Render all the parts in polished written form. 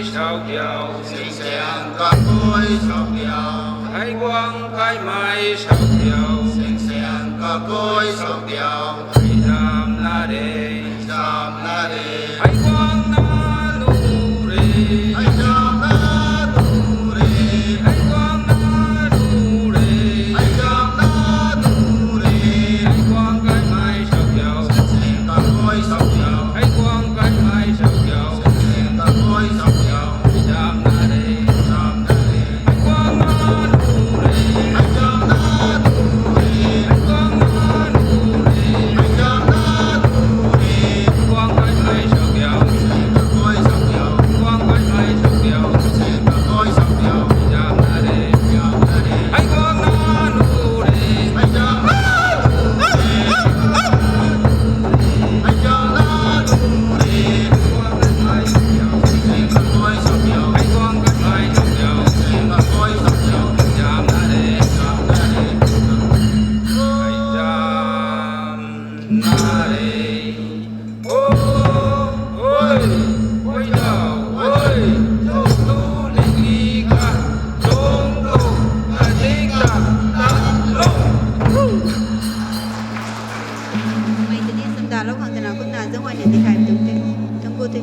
sao kiều sinh sen các cối sao kiều thái quang thái mai sao kiều sinh sen các cối sao kiều thầy giam na đề thái quang na nu re ai chăm na tu re thái quang na nu re ai chăm na tu re thái quang thái mai sao kiều sinh sen các cối sao kiều thái quang thái mai sao kiều sinh sen các cối sao kiều thầy giam na đề chăm na re thái quang na nu re ai chăm na tu re thái quang na nu re ai chăm na tu re thái quang thái mai sao kiều các cối sao kiều thái quang thái mai sao kiều sen các cối sao kiều thầy giam na đề chăm na re thái quang na nu re ai chăm na tu re ai chăm na tu re sen các cối sao kiều thái quang thái mai sao kiều sen các cối sao kiều thầy giam na đề chăm na re thầy giam na đề ôi ôi đào ôi tu linh nghi ca trung tu là tiếng đàn lông May tadi sebentar lo kang tanah kun na zong wan di kai tu te tang ko te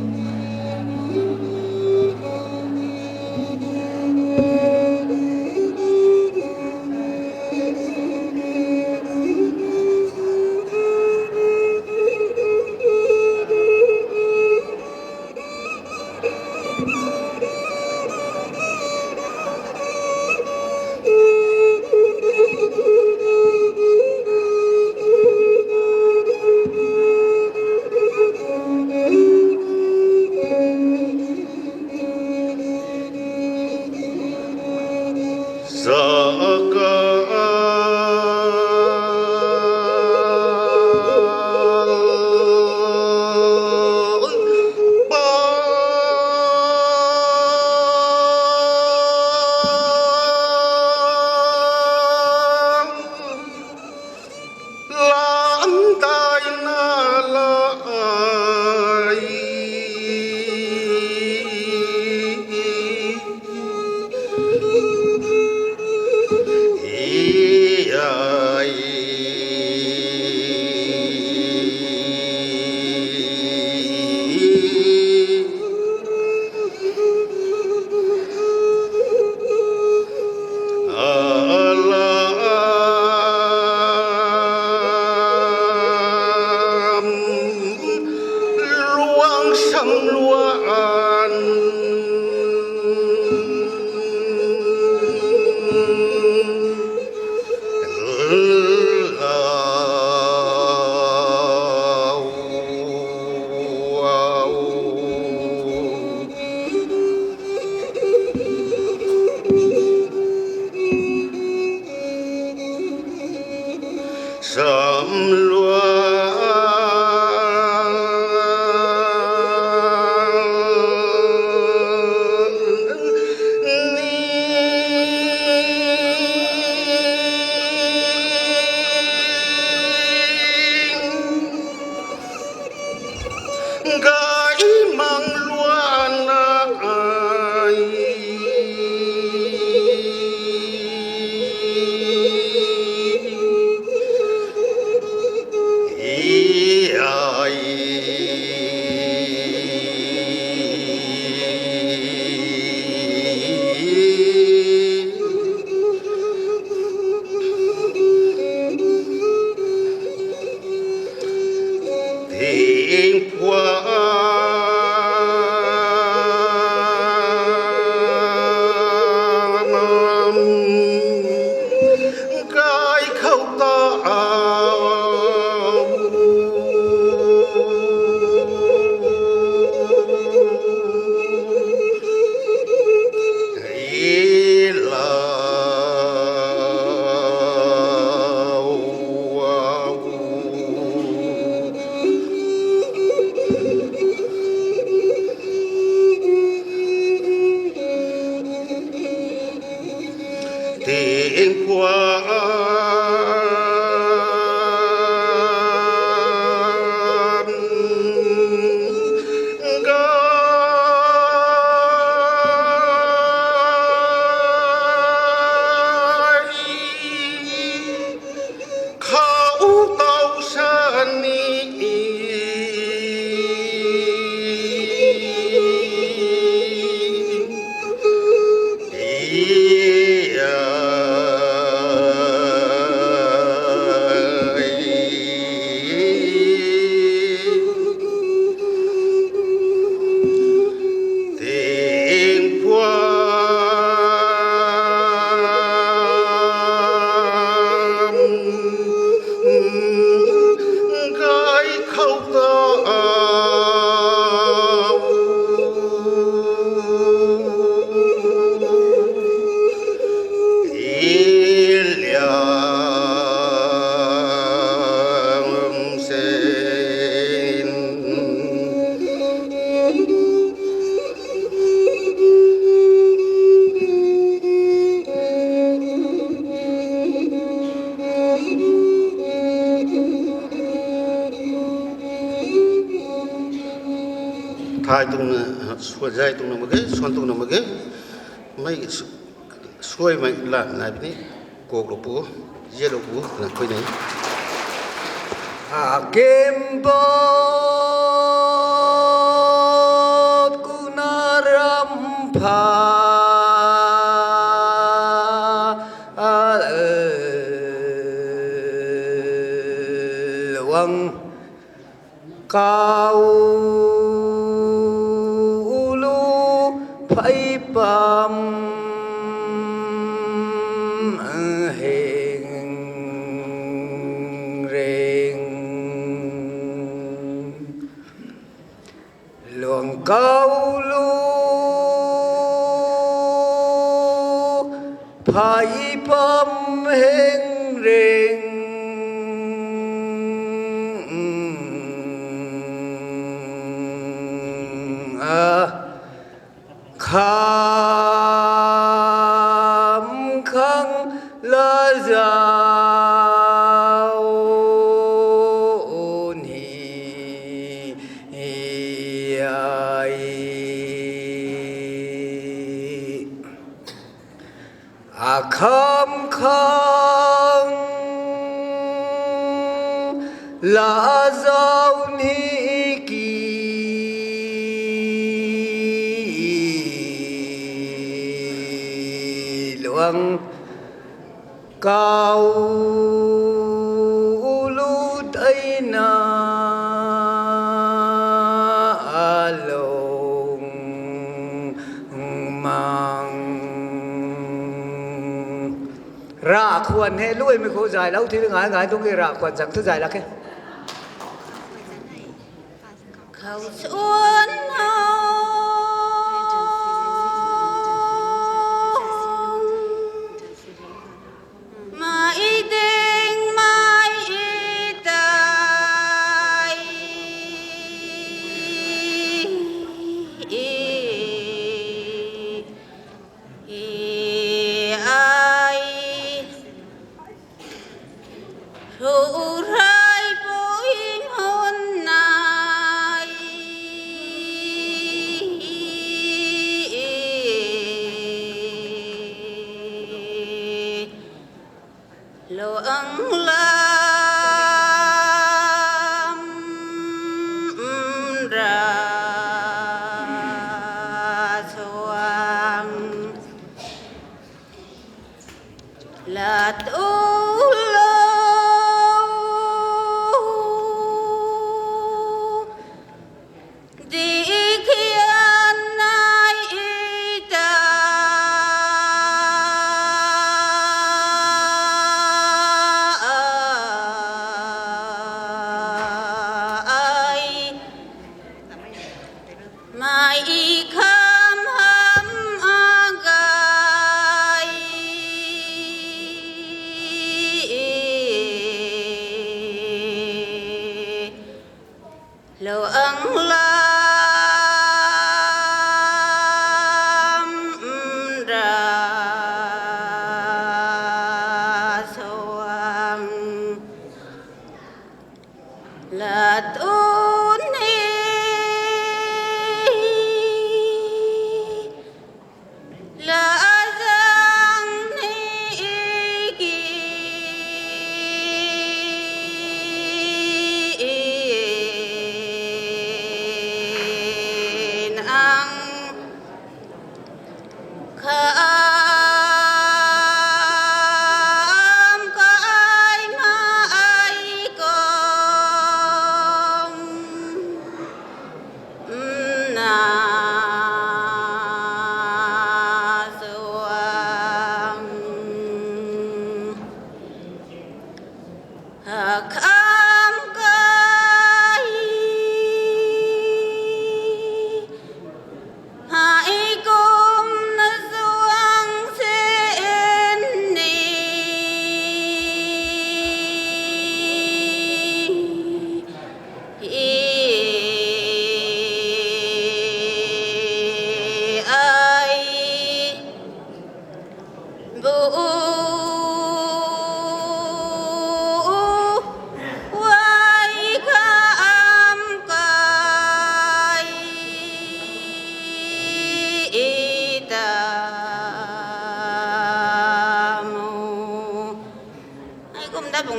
ส่วนใจตรงนั้นมันก็ส่วนตรงนั้นมันก็ไม่ช่วยไม่ละนายพี่นี่โกกลูกปูเยี่ยลูกปูนะคุยไหน Akempot kunarampa luang kau ulu phai pam Kau lu phai pam heng reng kham khang la giao kham khang la giao ni ki luang cao lu tây na long mang ra khuẩn hệ lui mới khô dài lâu thì ngái ngái tôi nghĩ ra khuẩn rằng thứ dài là cái khẩu xuân mai tình mai tai Hữu rai bối hôn này luang lam ra xoang là tu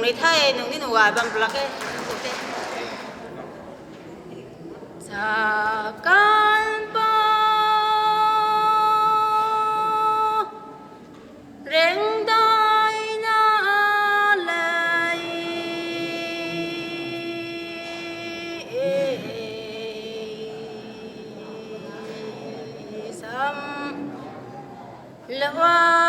lấy thay nung đi nung à băm plak cái sa can pa reng dai na lai sam lawa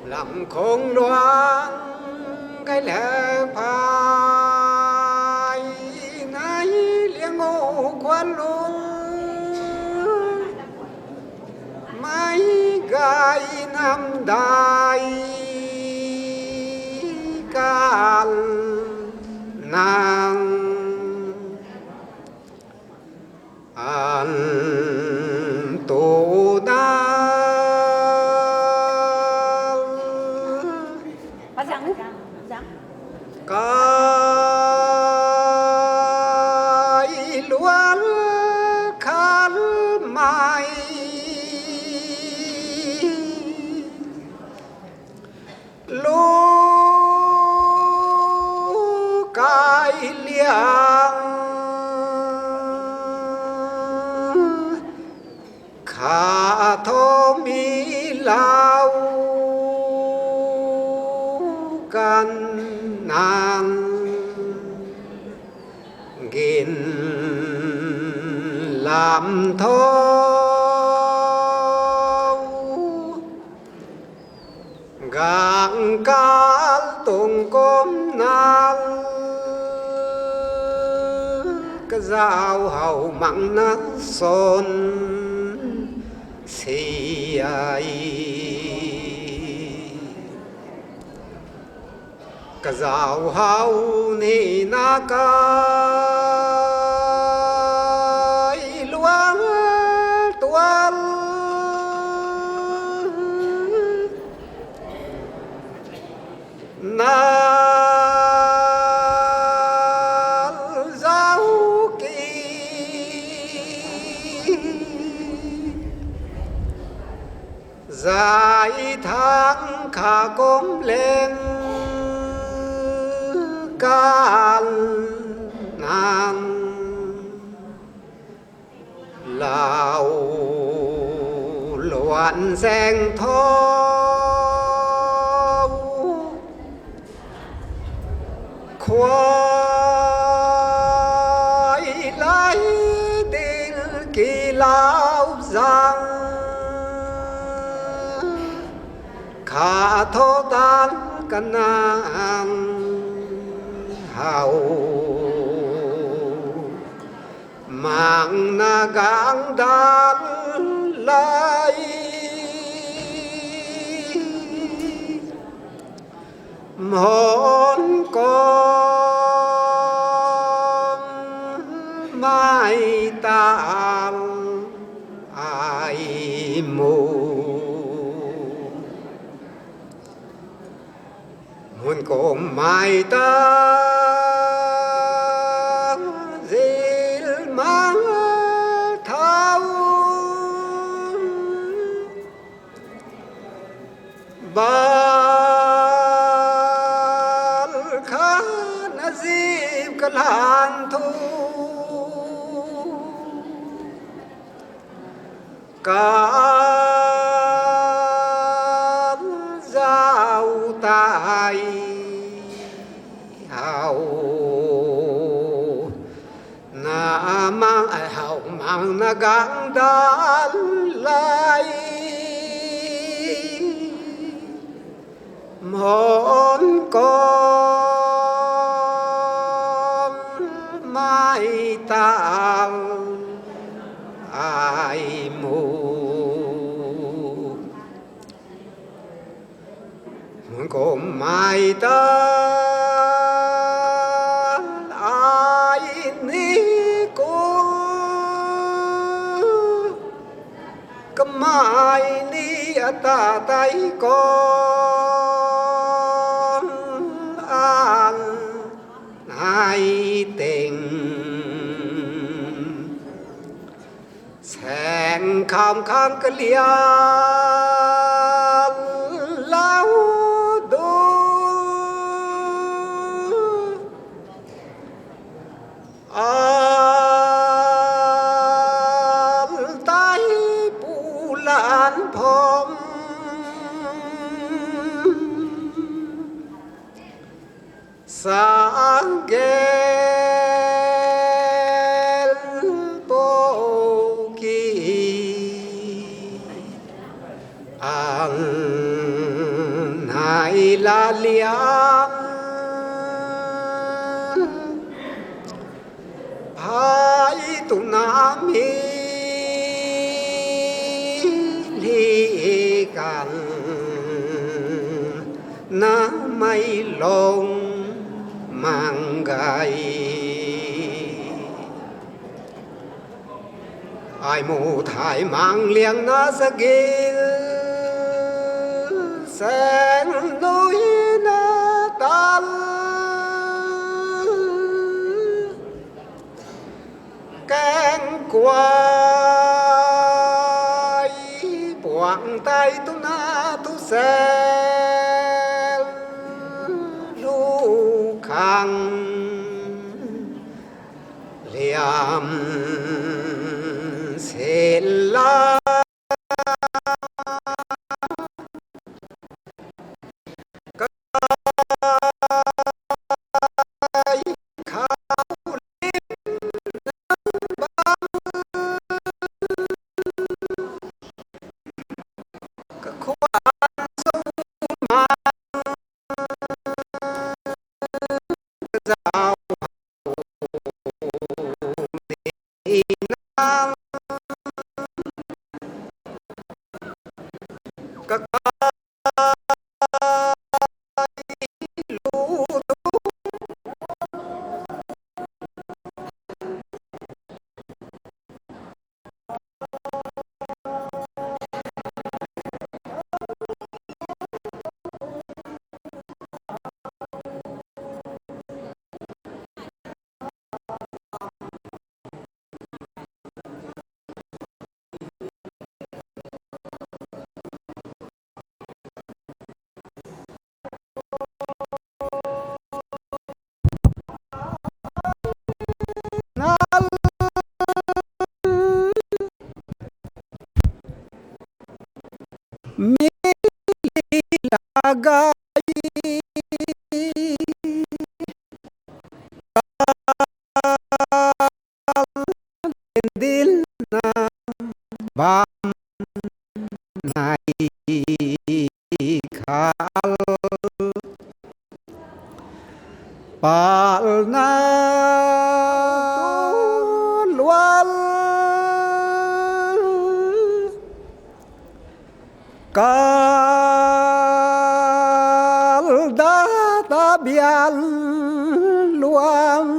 làm không loan cái lẽ phải nay liêng ngô quan luôn mai gai năm đại can nàng an tổ đa cái luan khăn mai lô cái liang khá thô mi lao can nàng nghìn làm thâu gàng cá tung cốm nan cái dao hầu mặn nát son xì ai cái dao hầu ni na cái luang tuan na giáo kỳ dài tháng khả cốm lên can nàng lao loa วันแสงทองควายไหลดินกี่ลาวสังขาโทตานกันนางเฮามังนากังดันไหลมนกองไม่ตามไอหมูมนกองไม่ตามสิลมังเท้าบาNazib kalantu Kam giao tai hào Na mang ai hào mang na gang đan lai Món con mai tao ai mù Món con mai tao ai ni cô Cái mai ni ta tay con an ai tình Sẹn khám khám cái lian lao đô An tay bù lan phong Sáng ghé bố kỳ Ang nai la liang Hai tu nami liกันน้ำไม่ลงมังไกไอหมูถ่ายมังเลี้ยงนาสกิลแสงนุยนาตันแกงกวายปวงไตตุนาตุแสขังเหลี่ยมเสลา gai đến ba ngày khal pal na lual kal da tabian luang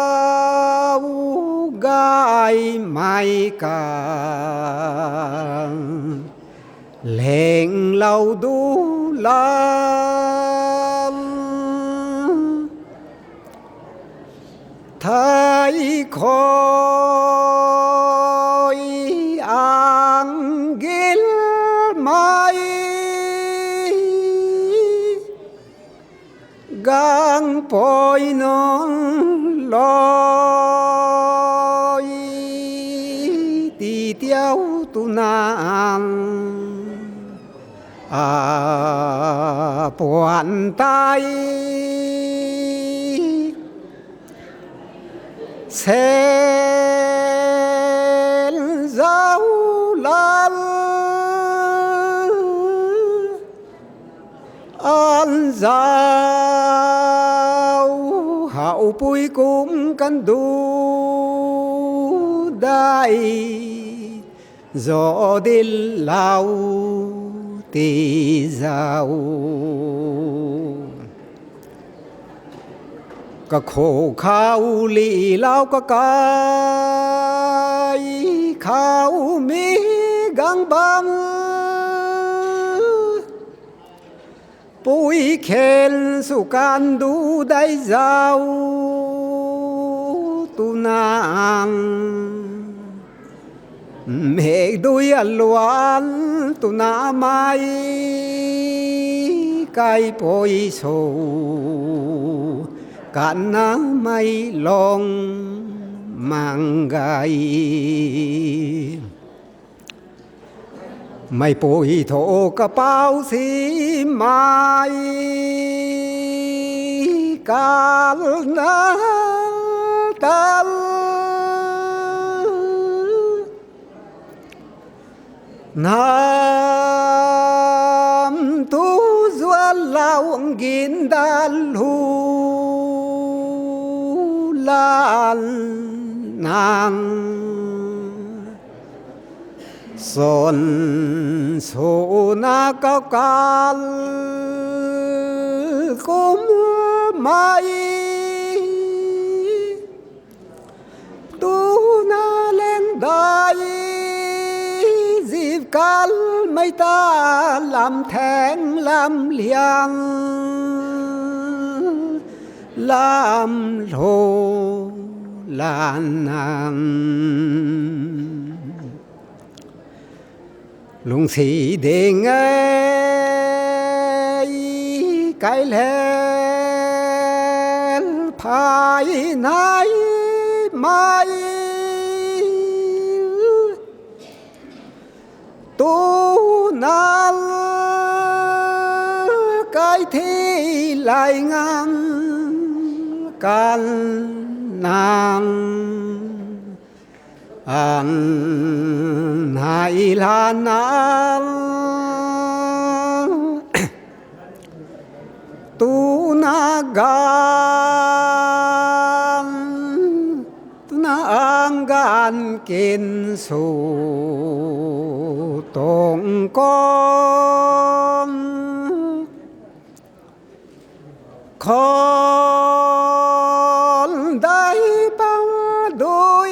khao gai mai càng lệnh lâu đu lam thấy khói ang gil mai gang poi non loi ti tiêu tu nan buồn tay sen dấu lan an giáo hậu bùi cũng căn đủ đại gió đi lao tì giàu cả khổ khao lì lao cả cái khao mi gang băng bùi khen su can đủ đại giàu tu nàng mẹ đôi loan tu na mai cái bồi sầu can na mai long mang gai mày bồi thổ cả bao xí mai can na tan nam tu dua lao gin dal hu lan nang son so na cao cal cũng mai tu na lên đại dịp cal mấy ta làm thẹn làm liang làm lô lan nàng lùng xì để nghe cái lên phải nái mai tu nan cái thi lại ngang can nàng an hai lan an tu na gan tu na ang gan kin su tong con con đại bao đôi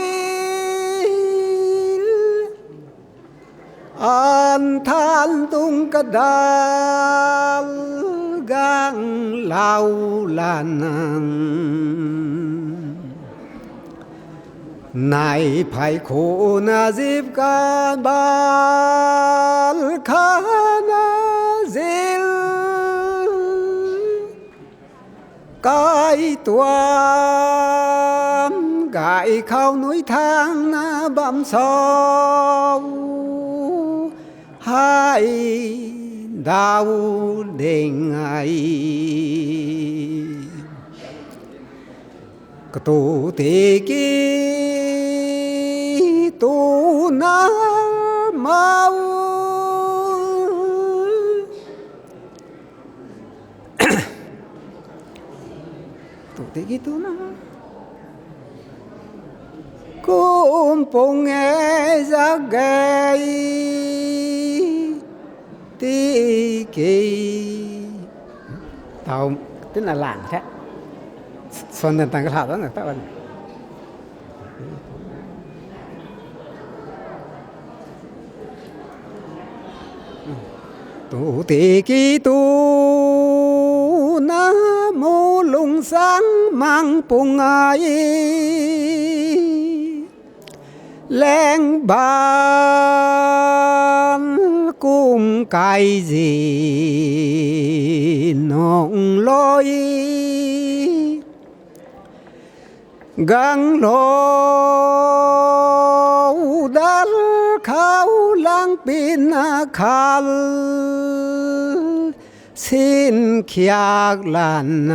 an than tung cả đal gang lao lan này phải khổ na dịp can ban khá na dil cái tuam gãi khao núi thang na bám sâu hai đau đền ai cái tu tê ki tu na mau tu tê ki tu na kumpung jagai tiki tao tức là làng thế xuân đến tăng cái thảo đó là tao ăn tu tiki tu na mô lung sáng mang pung ai leng ban cung cái gì nong lối gang lô đal khao lang pin khal xin khiak lan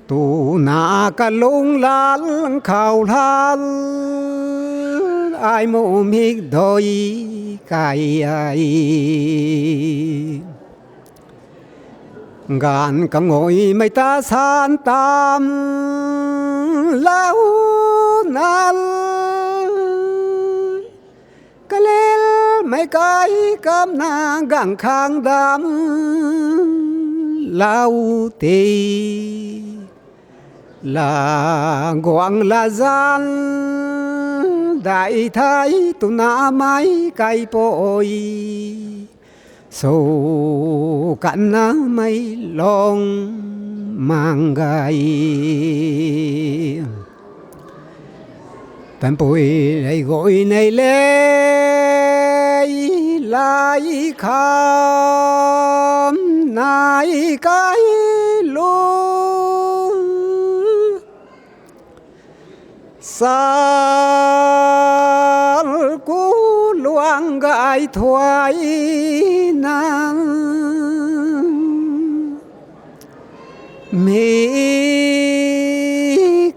tu na ka lung lan khao lan ai mô mít đôi cái ai gan ka ngồi mây ta san tam lao nal ka lel mây cái cam na gang khang đam lao tì là quang là gian đại thái tu na mai cái bội sâu cạn na mây long mang gai tàn bụi này gọi này lê lại khám này cái luôn sa cú loang gai thoái nang mi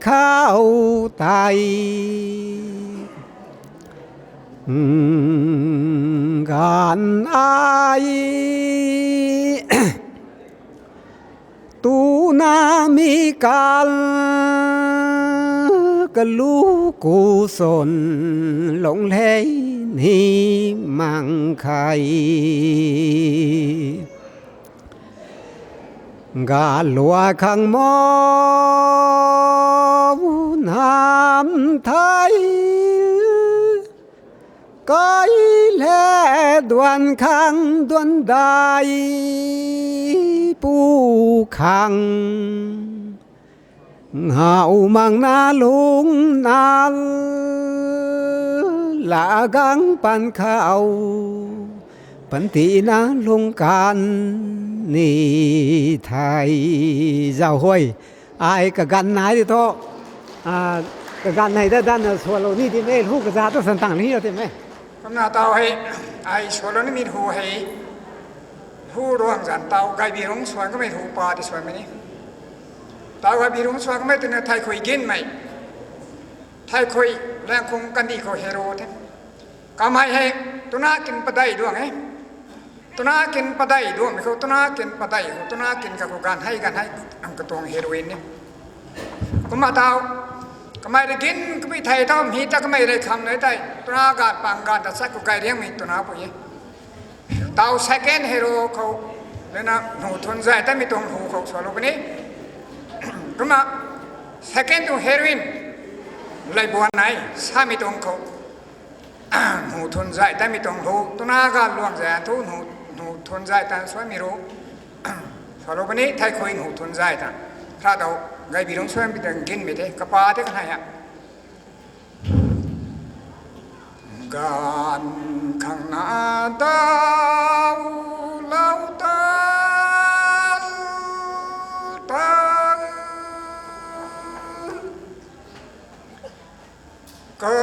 khao tay gan ai tu na mi kal cái lũ cụ sồn lộng lẽ ni mang khai gà lúa khang mò nam thái cái lẽ đoàn khang đoàn đại bu khang hào mang na lung na là gang pan khao pan tị na lung can ni thai giao hồi ai cả gan này thì thôi cái gan này đã đan số lô ni thì mấy hú cái giá tôi sản tăng lý rồi thì mấy hôm nào tao hay ai số lô ni mình hú hay hú đồ hàng giản tao gai bị rong xoan cái mấy hú pa thì xoan mấy tao gai bị rong xoan cái mấy từ nơi thay khôi gin mày thay khôiแรงคงกันดีเขาเฮโร่เท่กำไมให้ตัวน่ากินปลาได้ด้วยไงตัวน่ากินปลาได้ด้วยไม่เขาตัวน่ากินปลาได้ตัวน่ากินกับการให้กันให้อังกระตวงเฮโรอีนเนี่ยก็มาเท่าก็ไม่ได้กินก็ไม่ไทยเท่ามีแต่ก็ไม่ได้คำเลยได้ตัวน่าการปังการตัดสักก็ไกลเลี้ยงมีตัวน่าพวกนี้เท่าเซคันด์เฮโร่เขาเลยนะหูทนใจแต่ไม่ตรงหูเขาสวนลงไปนี้ก็มาเซคันด์ตัวเฮโรอีนเลยบัวไหนสามีตรงเขาหูทนใจแต่ไม่ตรงหูตัวน่าการลวงใจทุนหูทนใจแต่สวยไม่รู้สรุปวันนี้ไทยคุยหูทนใจแต่ถ้าเราไงบีรงสวยไม่ต้องกินไม่ได้กระป๋าที่กันให้อะการข้างหน้าดาวเล่าตาก็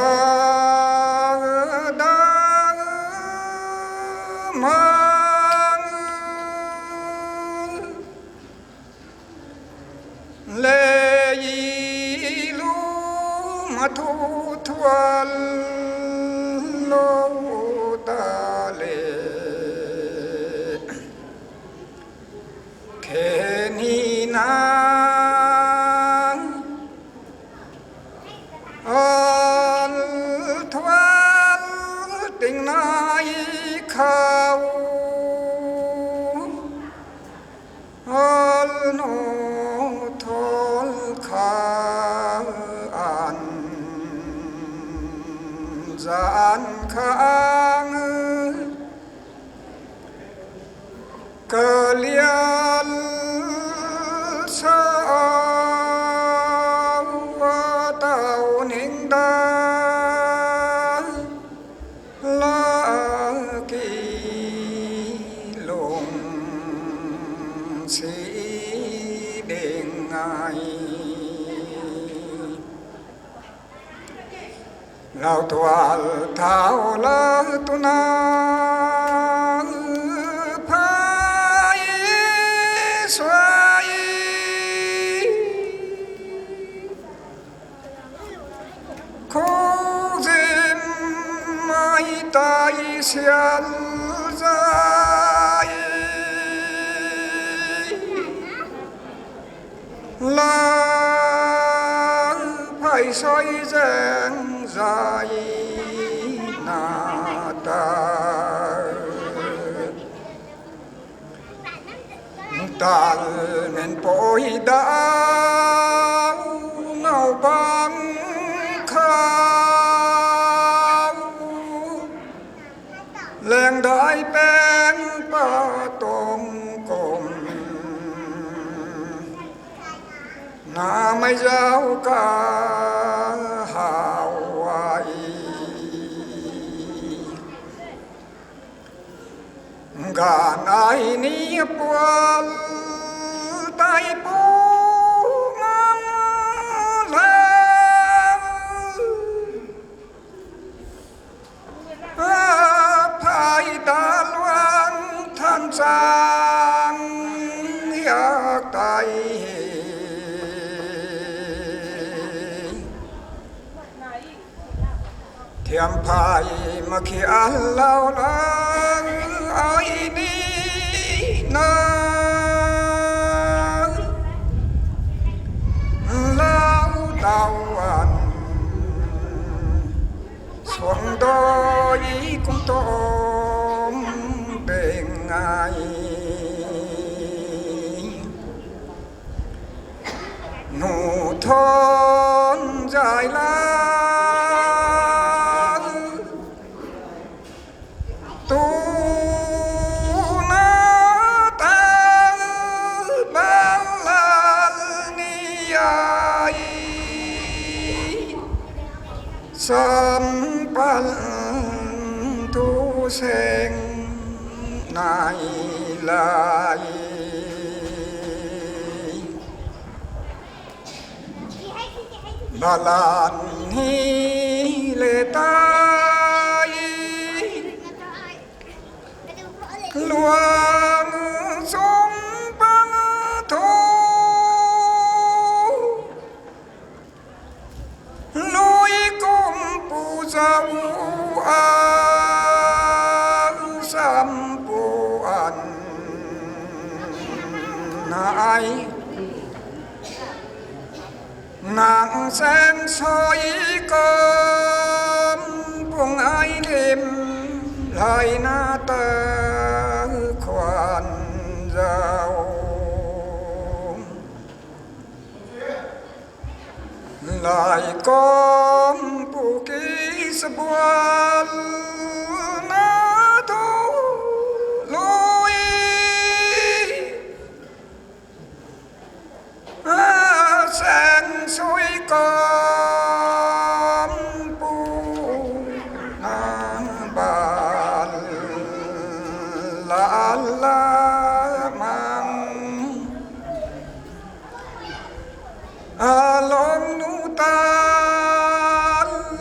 วันโลตาเลเคนีนางอันทวันติงนายเขาอันโนทลขาอันจานข้างกะเลียนสาวเต้านิงดาลากีลงสีเด้งไงเราตัวเท้าละตุนาพายสวยคู่จิมไม่ตายเสียใจลาไผ่ซอยแจงใจนาตาตาลเม็นปอยดาวเงาบังขาวแรงได้แป้งป้าตรงกลมนาไม่เจ้ากาหาวไว้การไอ้นี้ปวดไตปูมังแล้วภายตาลวันท่านจางอยากไตเทียมพายมาเขียนเล่าลังไอ้นี่นาเล่าตะวันสวงดอยกุ้งต้มเป็นไงหนูทนใจลาตูนาตาบาลานิยายสัมปันทุเสงนายลายบาลานฮิเลตายหลวงสมบังโทลุยกุมปูเจ้าอาสัมปูอันนายนางแสงสอยกมพงไอลิมไหลหน้าตาควันเจ้าไหลกมปุกีสบวนนาทูลุยแสงสวยกอมปูนาบานลาลามังอาลมนูตา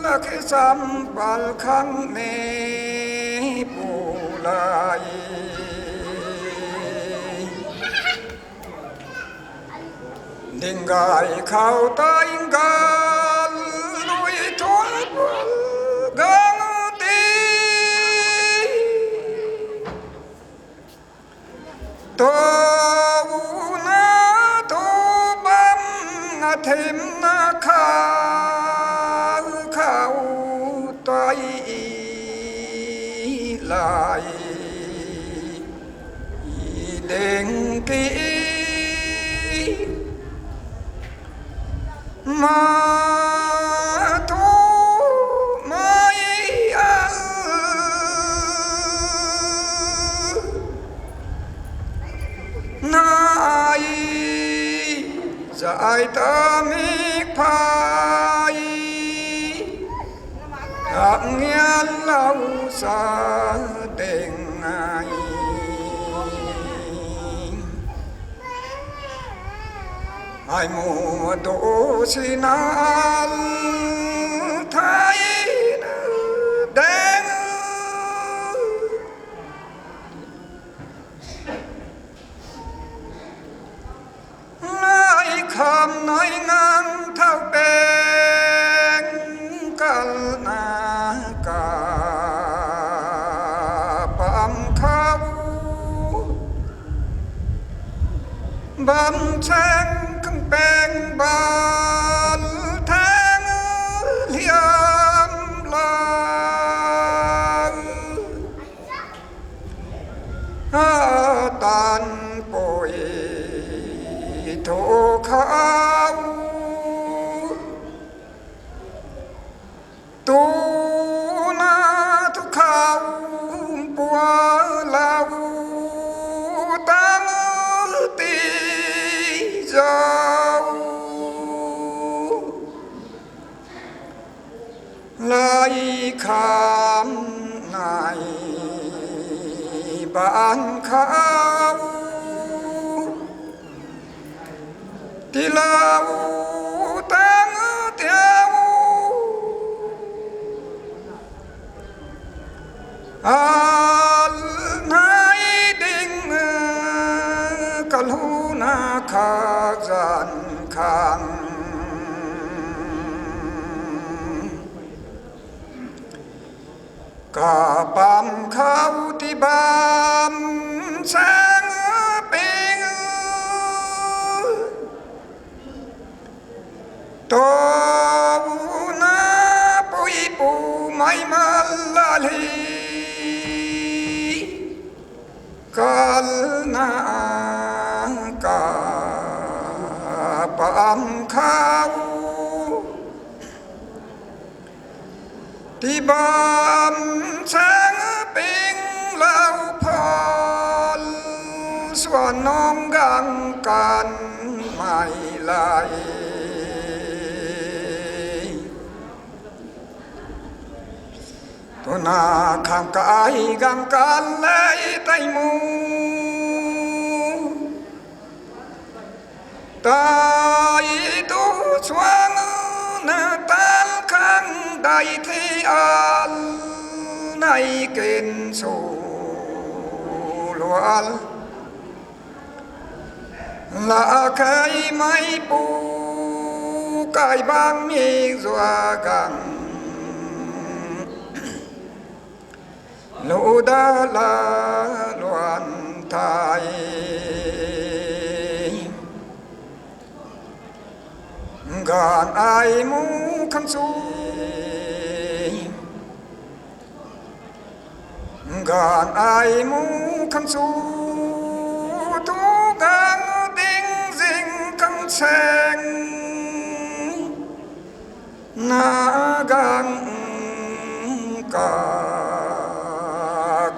ลักสัมปัลขังเนปูลายดิ่งกายเข้าตายกันลุยทน na to bam na thêm na khao toai lại đền kỹ mà thu mai nai giải ta mi phai cảm nghe lâu xa tình ai ai mùa đổ xin al thái đen lại khám nói ngang thao bèn cả na cả bám khâu bám sang căng bèn bàn tháng liam lang tàn bồi thổ khao tu na tu khao bùa lao tăng tì dâu lại khám này bạn khao thì lao tăng theo al nai ding kaluna kha gian khang cả bám khao thì bám sang bên to na pui pu mai malali kal na ka bám khao thì bám sang bên lao phal xuân nong gang can mai lại tôi na khám cái gang can lấy tay mu tay tu xoang na tan khang đại thế an nay kên sổ loal là cái máy bu cái băng mi doa gang lô đa la loan thai gan ai mu kham su gan ai mu kham su tu gan ding ding kham sen na gan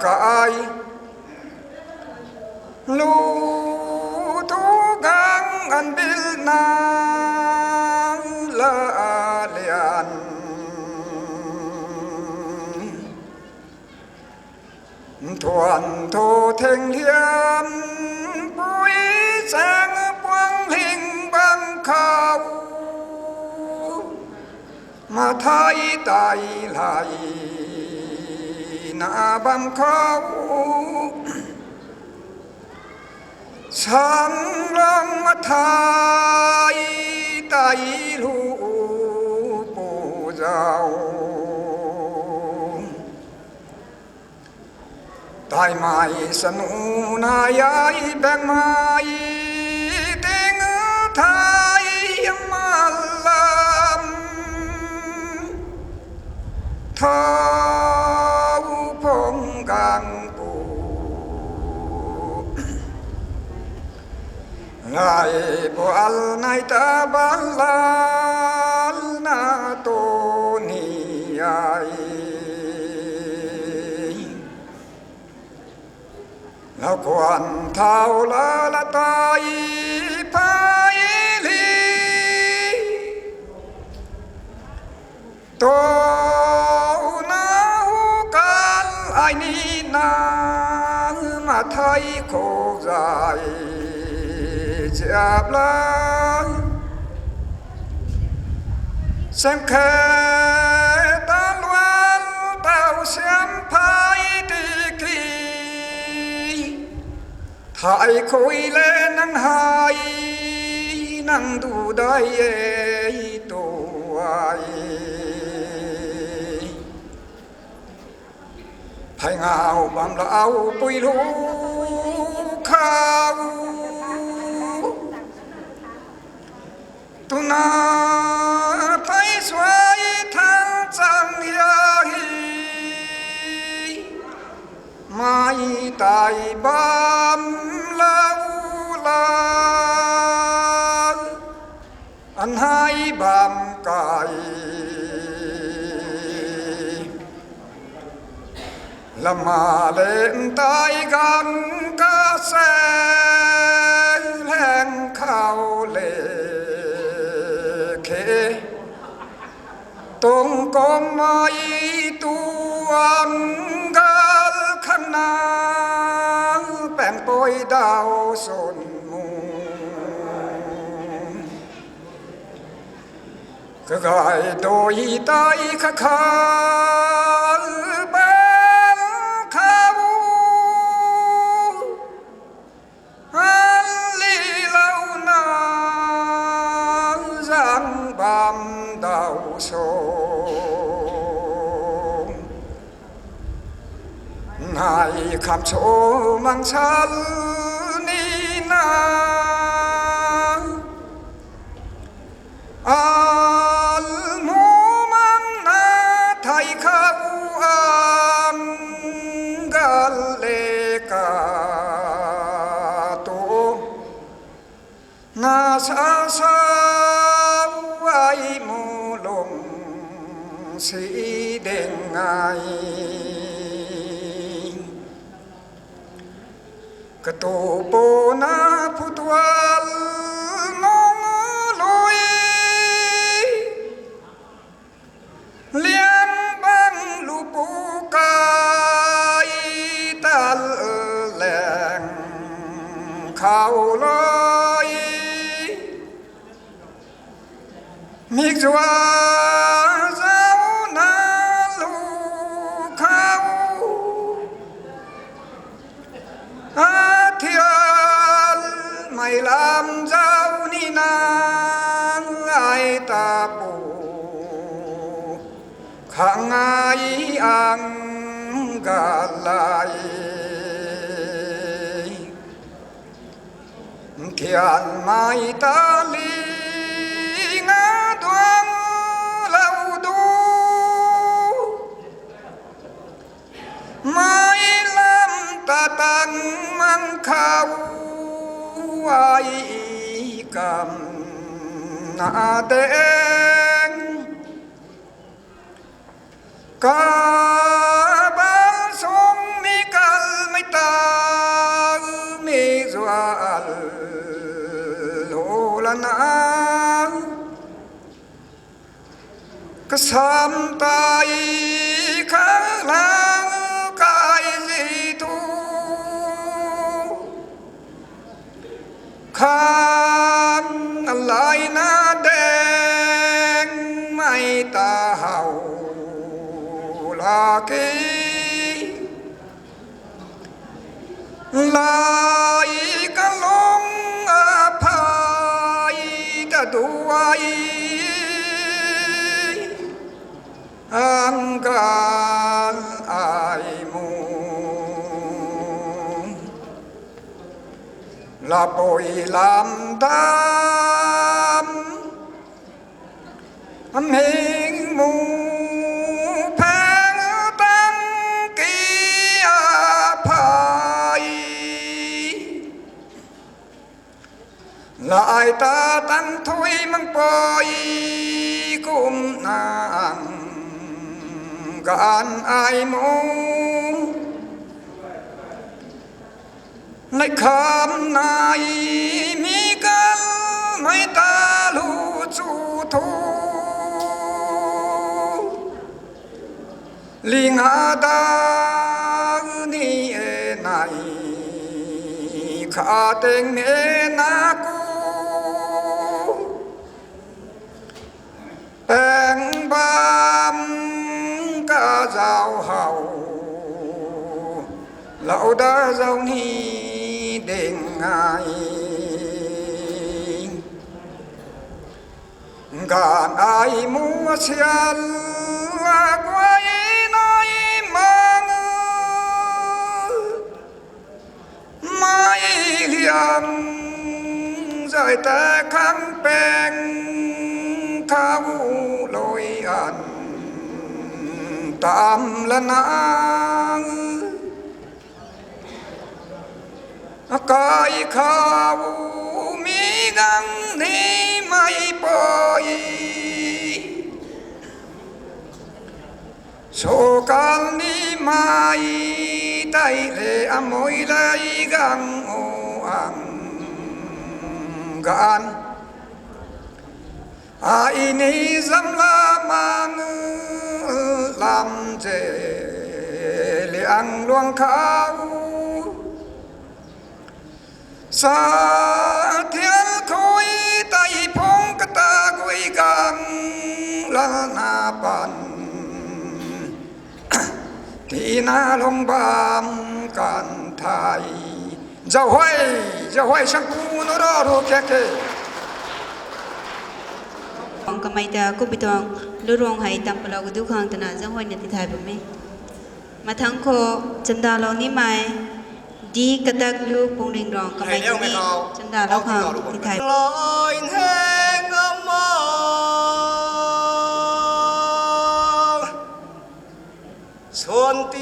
ka ai lu tu gang an bil na la lian thuần thô thênh liêm bụi sang quang hình băng khao mà thay tay lại na băng khao sang long mà thay tay lu bồ dao ตายไม่สนุนายายแบ่งไม่เต็งไทยมาลำเท้าพงกังปูไล่บอลในตาบัลลานาโตนียายแล้วควันเท้าละตายพายลีโตนาหูกันไอ้นี่นามาไทยโคใจจับลาเส้นแค่ตาลวันเต่าเสียมพายตีกีถ่ายคุยเล่นนั่งหายนั่งดูได้ตัวไผ่เงาบำละเอาปุยลูกข้าวตุนาไทยสวยทั้งจังยาฮีไม่ตายบำลาลาอันให้บำไก่ละมาเล่นตายกันกะแสแห่งเขาเล่เคตรงกลมไม่ตัวกันข้างหน้าแป้งปอยดาวสนมูก็กายโดยตายข้าขาบ้านเขาฮันลีเหล่านาจังบำดาวโซนายคำโชมังชันนี่นาอัลมูมังนาไทยข้าอังกัลเลกาโตนาซาซาไวมูลงสีเด้งไงกระตูโปนาพุทวัลนองลอยเลี้ยงบังลูปูกายตัลแหลงเขาลอยมิกจวาเจ้านาลูกเขาอาเทียนไม่ลำเจ้านี่นางไอตาปูข้างไออังกาลายเทียนไม่ตาลีงาดวงเล่าดูไม่ลำตาตังมังเขาไว้กำนาเดงกาบังสงมีกัลไม่ตามีจวลโลลนาก็ซ้ำตายข้างหลังกายสิทูข้างอะไรนาแดงไม่ตาเห่าลากีลายก็ลงอภัยตะด้วยอังการอายมู là bồi làm đam hình mù phang tăng kia phai lại ta tăng thôi mang bồi cùng nàng gan ai mô lại khám này mi can mấy ta lu chu thu linh hà ta ni này khá tên nè na cu bèn bám cả giáo hậu lão đã giàu ni đến ngày gan ai mua xiên quay nói mang mai liang rời ta khang bèn thao lối ăn tam lần ang cái khao mi găng ni mai bồi số can ni mai tay lệ môi lấy găng ô ăn gan ai ni dám la mang làm chê Zeliangrong khao sa thiên khôi tay phong cái ta quay gang la na pan thì na long bam can thai giao hoài sang cu nó đó rồi kẹt Ông cầm máy ta cũng bị tuang lưu rong hay tam pala của du khang tana giang hoài nhận thì thay bấm mà thằng cô chân đào lâu ní mai đi cắt tắc lưu phong đình rong cầm máy ta đi chân đào lâu khang thì thay lối hẹn âm xuân tí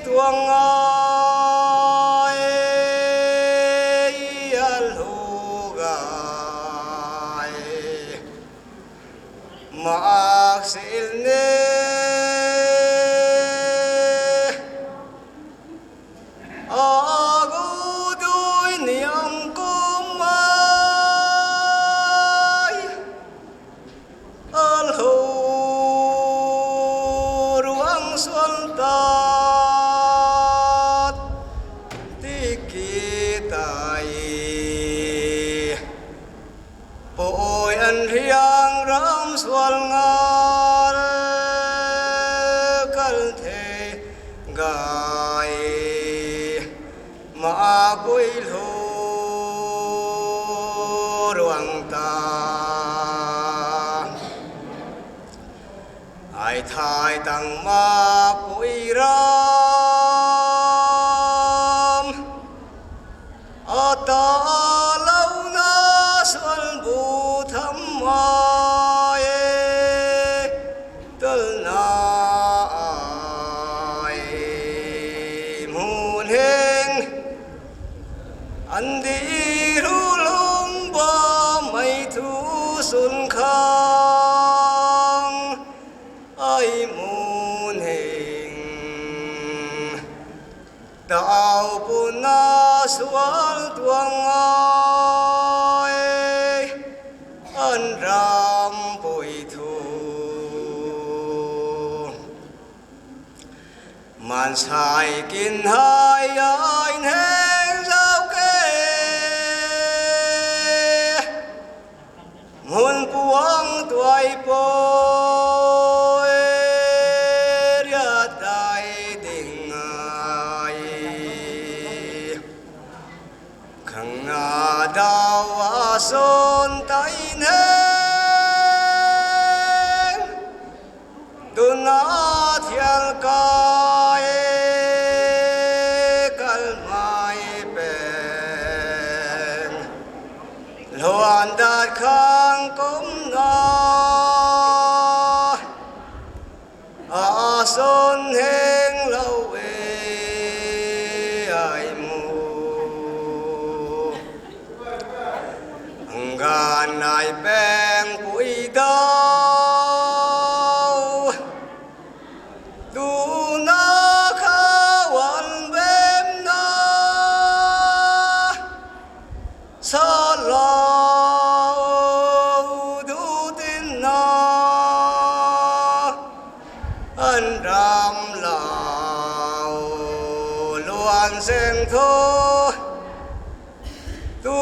tuồng ngói lù gai mặc xin nê gu đuôi niệm cung mai lù ruang xuân tát tí kỳ tài bội ân riêng rắm xuân ngon cân thể gài mà quỳ lù ruang ta ai thai tăng ma quỳ ram ở ta lâu na xuân bù thăm mai tơ nai muôn heng anh đi ru lung ba mây thu xuân khang ai muôn heng đạo bùn na xuân tuang ai ân ram bội thu màn sai kín hai anh hẹn giao kê muôn buông tuổi bồi ra đại đình ai khăng ngà đào xuân tay nén tu na thiên cai cal mai bè gan ai beng bụi đau tu na khawan bem na sa lao du tin na an ram lao luan sen tho tu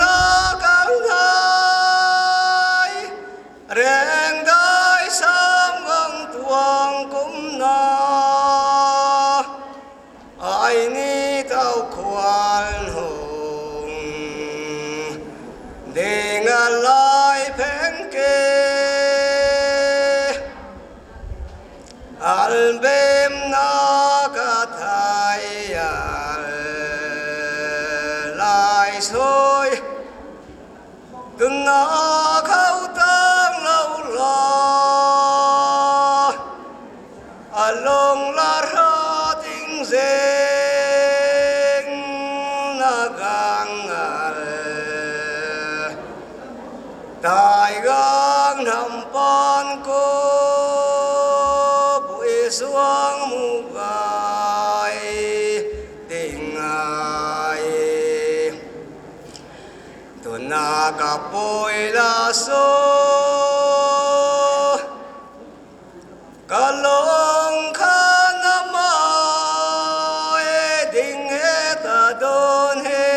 na cang thai rèn đai sam ngang tuang cũng na ai ni tao khoan hùng để ngã lại phèn kê al bem na ca thai lại soi từng na khâu tăng lâu lo along la ra ting zeng na gang tai gang nam pan cô bụi xuống mu gai tình ai tuần na cà bôi la số Kalum khana mai ding he ta don he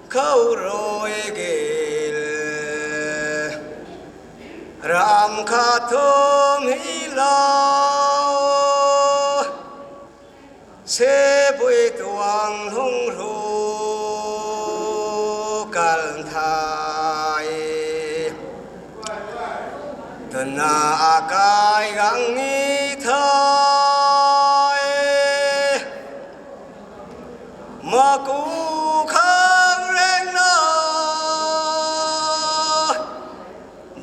khâu rồi gel ram kha thom hi lao se bui tuang hung ru kal thai na akai gang ni thai ma ku khang reng na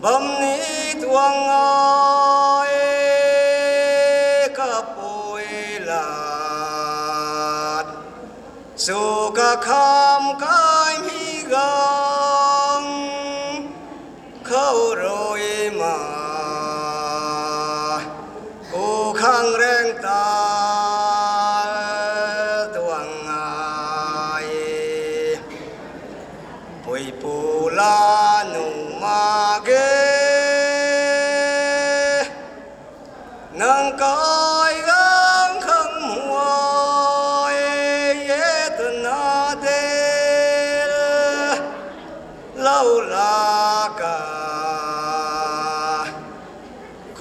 bam ni tuang ai ka poi lat su ka kham kai mi gang khâu rồi mà khang reng ta tuang ai pui pu la nu ma ge nang kai gang khang muai ye na de lâu la ka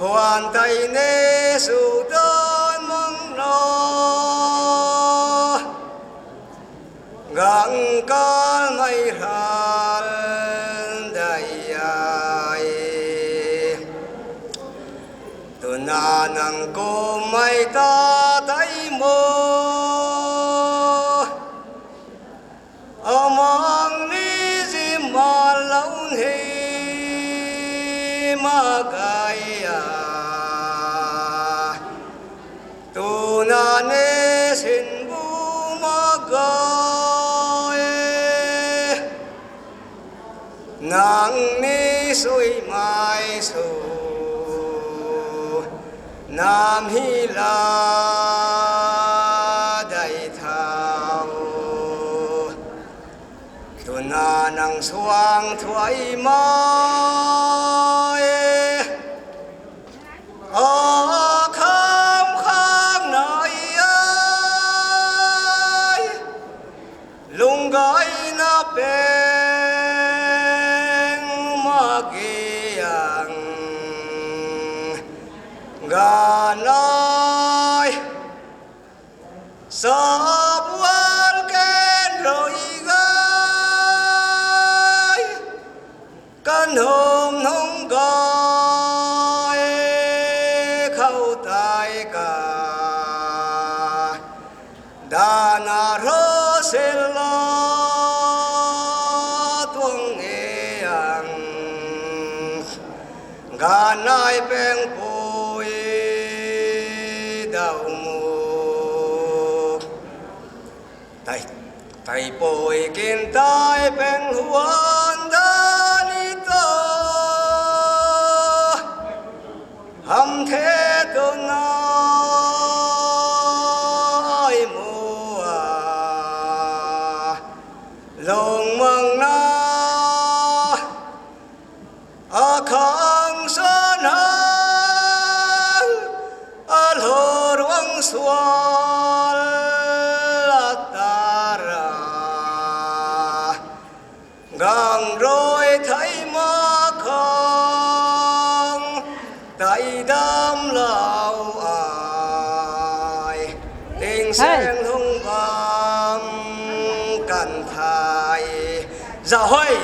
khoan tay nê su đơn mong lo gang ca mây hàn đầy ai tu na nang cô mây ta tay mô amang ni zim ma lâu hi ma gai tu na ne sin bu ma gai nang ni sui mai su nam hi la dai thao tu na nang suang thuai mai kham kham nai ai lung gai na beng ma giang ga nai sa bual ken rồi gai kan hôm nông gai khâu tai cả dana ro sel la tuang e ang ga nai beng pui dau mu tai thầy bồi kiên tai bên huân đa đi tơ hầm thế cơ nói mùa lòng mừng na ở khang sơn hang ở hồ ruộng xuân ta ra gang rồi thấy má không tay đam lao ai tình sen hung bom cần thai dạ hơi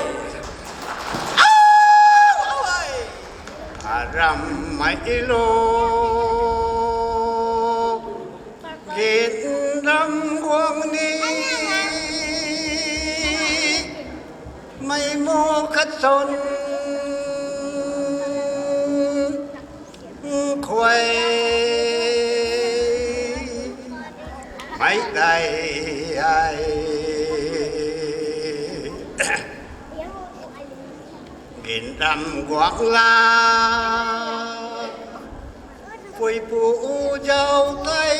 ram mai lo git ram quang ni mai mo khát son khoai mai đây ai nghìn năm quảng la quỳ phụ dâu tây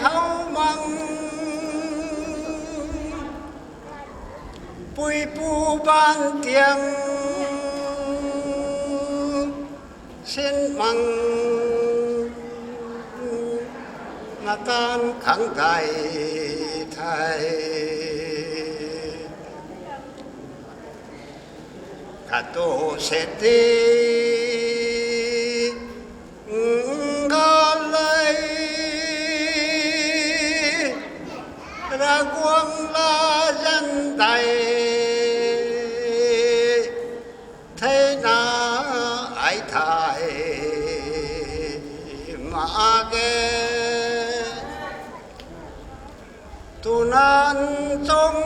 hấu măng quỳ phụ ban tiếng xin măng mà tan khẳng đại thầy kato seti ngalai ragwang la dân đại thế na ai thai mà ghé tu nan trong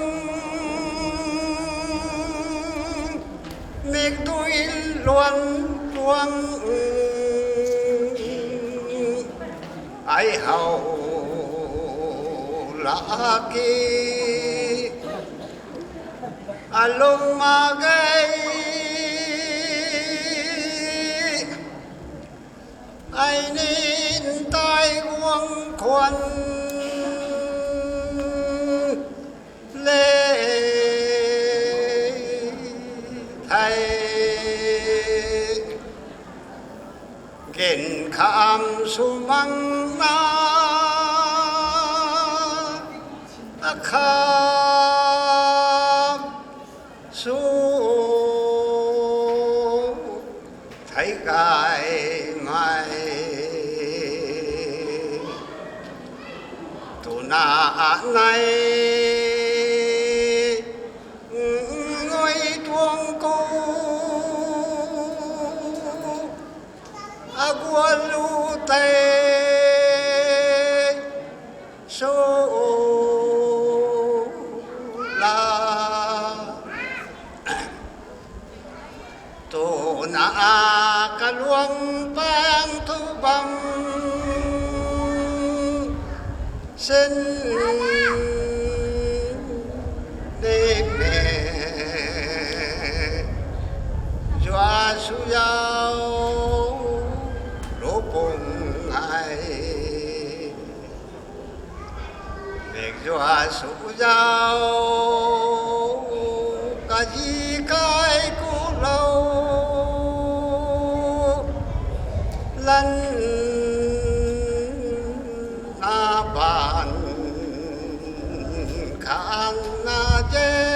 miệt tôi loan loan ai hầu lạ kỳ along mà gây ai nên tai quăng khoan lê thầy gìn kham su măng na kham su thấy gai mai tu na này ngôi tuông cô agualu tê số la tu na ca luang bang thu bang xin đêm mẹ doa su yao lỗ bùng ai việc doa su yao cả gì cái cũ lâu lần na bàn khang na chê